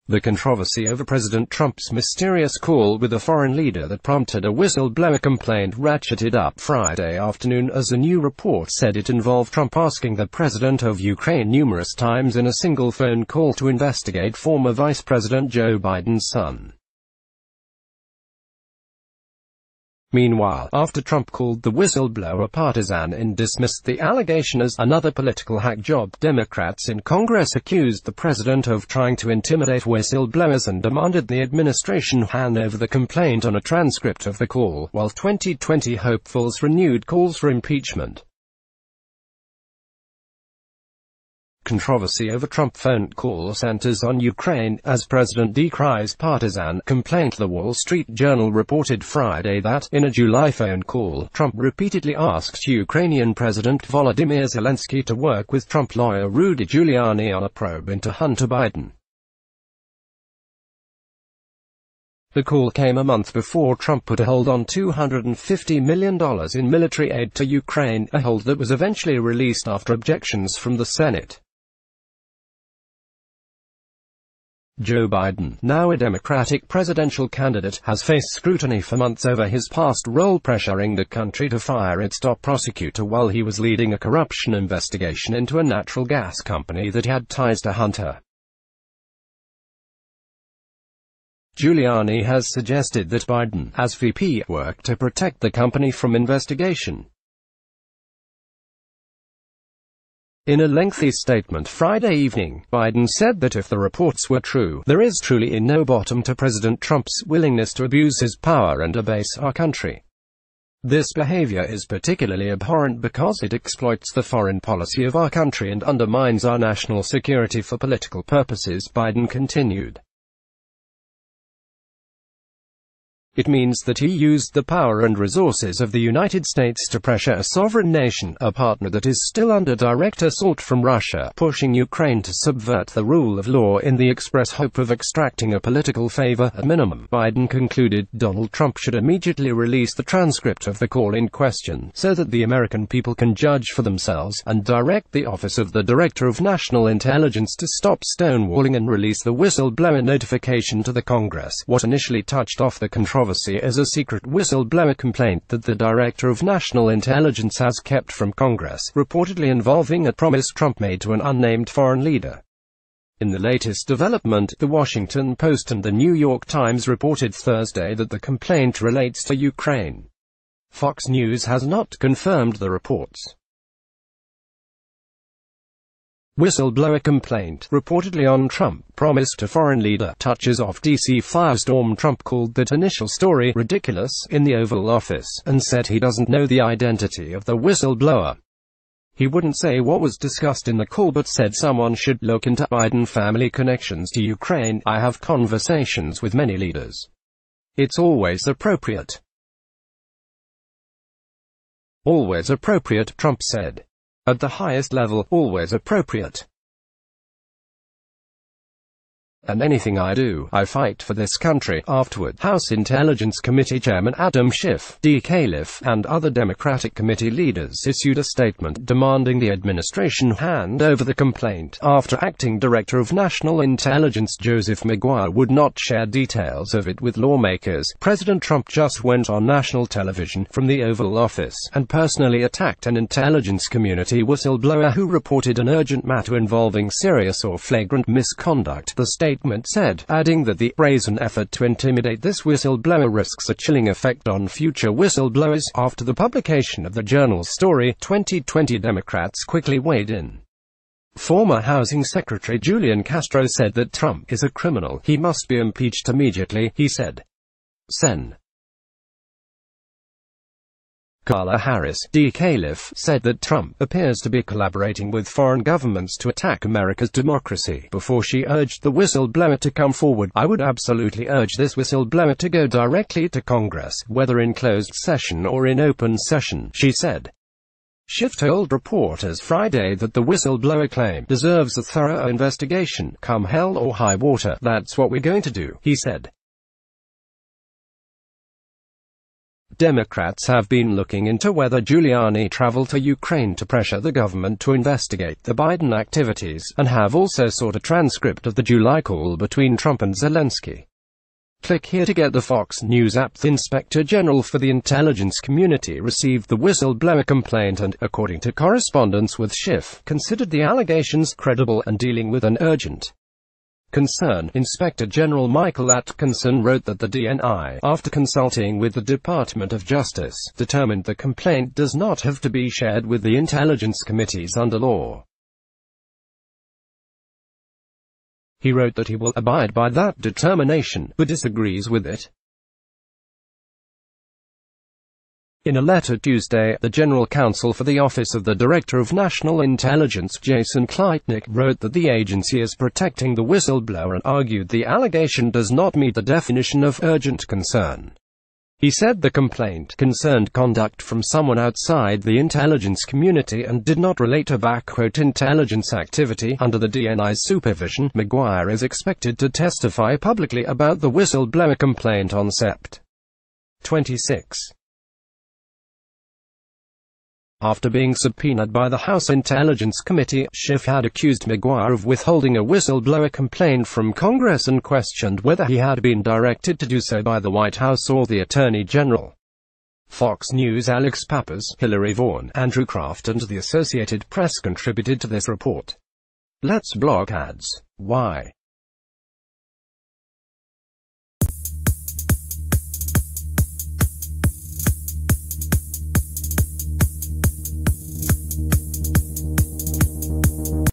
The controversy over President Trump's mysterious call with a foreign leader that prompted a whistleblower complaint ratcheted up Friday afternoon as a new report said it involved Trump asking the president of Ukraine numerous times in a single phone call to investigate former Vice President Joe Biden's son. Meanwhile, after Trump called the whistleblower partisan and dismissed the allegation as another political hack job, Democrats in Congress accused the president of trying to intimidate whistleblowers and demanded the administration hand over the complaint on a transcript of the call, while 2020 hopefuls renewed calls for impeachment. Controversy over Trump phone call centers on Ukraine, as President decries partisan complaint. The Wall Street Journal reported Friday that, in a July phone call, Trump repeatedly asked Ukrainian President Volodymyr Zelensky to work with Trump lawyer Rudy Giuliani on a probe into Hunter Biden. The call came a month before Trump put a hold on $250 million in military aid to Ukraine, a hold that was eventually released after objections from the Senate. Joe Biden, now a Democratic presidential candidate, has faced scrutiny for months over his past role pressuring the country to fire its top prosecutor while he was leading a corruption investigation into a natural gas company that had ties to Hunter. Giuliani has suggested that Biden, as VP, worked to protect the company from investigation. In a lengthy statement Friday evening, Biden said that if the reports were true, there is truly no bottom to President Trump's willingness to abuse his power and abase our country. This behavior is particularly abhorrent because it exploits the foreign policy of our country and undermines our national security for political purposes, Biden continued. It means that he used the power and resources of the United States to pressure a sovereign nation, a partner that is still under direct assault from Russia, pushing Ukraine to subvert the rule of law in the express hope of extracting a political favor at minimum. Biden concluded Donald Trump should immediately release the transcript of the call in question, so that the American people can judge for themselves, and direct the Office of the Director of National Intelligence to stop stonewalling and release the whistleblower notification to the Congress. What initially touched off the controversy as a secret whistleblower complaint that the Director of National Intelligence has kept from Congress, reportedly involving a promise Trump made to an unnamed foreign leader. In the latest development, The Washington Post and The New York Times reported Thursday that the complaint relates to Ukraine. Fox News has not confirmed the reports. Whistleblower complaint, reportedly on Trump, promised to foreign leader, touches off D.C. firestorm. Trump called that initial story ridiculous in the Oval Office, and said he doesn't know the identity of the whistleblower. He wouldn't say what was discussed in the call but said someone should look into Biden family connections to Ukraine. I have conversations with many leaders. It's always appropriate. Always appropriate, Trump said. At the highest level, always appropriate. And anything I do, I fight for this country. Afterward, House Intelligence Committee Chairman Adam Schiff, D. Califf, and other Democratic committee leaders issued a statement demanding the administration hand over the complaint, after Acting Director of National Intelligence Joseph Maguire would not share details of it with lawmakers. President Trump just went on national television from the Oval Office and personally attacked an intelligence community whistleblower who reported an urgent matter involving serious or flagrant misconduct, the statement said, adding that the brazen effort to intimidate this whistleblower risks a chilling effect on future whistleblowers. After the publication of the Journal's story, 2020 Democrats quickly weighed in. Former Housing Secretary Julian Castro said that Trump is a criminal. He must be impeached immediately, he said. Sen. Kamala Harris, D. Califf, said that Trump appears to be collaborating with foreign governments to attack America's democracy. Before she urged the whistleblower to come forward, I would absolutely urge this whistleblower to go directly to Congress, whether in closed session or in open session, she said. Schiff told reporters Friday that the whistleblower claim deserves a thorough investigation, come hell or high water. That's what we're going to do, he said. Democrats have been looking into whether Giuliani traveled to Ukraine to pressure the government to investigate the Biden activities, and have also sought a transcript of the July call between Trump and Zelensky. Click here to get the Fox News app. The Inspector General for the intelligence community received the whistleblower complaint and, according to correspondence with Schiff, considered the allegations credible and dealing with an urgent concern. Inspector General Michael Atkinson wrote that the DNI, after consulting with the Department of Justice, determined the complaint does not have to be shared with the intelligence committees under law. He wrote that he will abide by that determination, but disagrees with it. In a letter Tuesday, the General Counsel for the Office of the Director of National Intelligence, Jason Kleitnick, wrote that the agency is protecting the whistleblower and argued the allegation does not meet the definition of urgent concern. He said the complaint concerned conduct from someone outside the intelligence community and did not relate to backquote intelligence activity under the DNI's supervision. Maguire is expected to testify publicly about the whistleblower complaint on Sept. 26. After being subpoenaed by the House Intelligence Committee, Schiff had accused Maguire of withholding a whistleblower complaint from Congress and questioned whether he had been directed to do so by the White House or the Attorney General. Fox News' Alex Pappas, Hillary Vaughn, Andrew Kraft and the Associated Press contributed to this report. Let's block ads. Why?